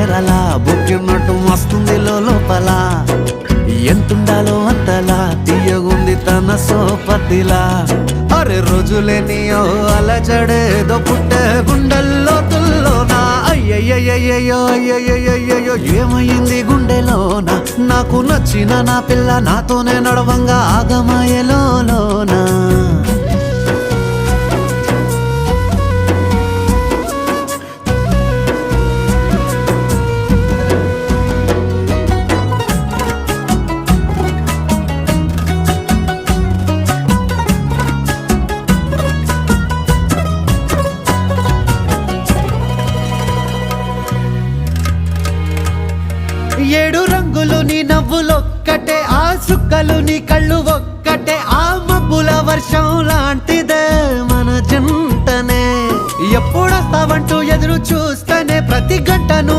తారలా బుక్కినట్టు వస్తుంది లోపల ఎంతుండాలో అంతలా తీయగుంది తన సోపతిలా అరే రోజులేని ఓ అలజడేదో పుట్టే గుండెల్లో తుల్లోనా అయ్యయ్యయ్యో అయ్యయ్యయ్యో ఏమైంది గుండెలోనా నాకు నచ్చిన నా పిల్ల నాతోనే నడవంగా ఆగమాయలోనా ఏడు రంగులు నీ నవ్వులొక్కటే ఆ సుక్కలు నీ కళ్ళు ఒక్కటే ఆ మబ్బుల వర్షం లాంటిదే మన జంటనే ఎప్పుడొస్తావంటూ ఎదురు చూస్తేనే ప్రతి గంటను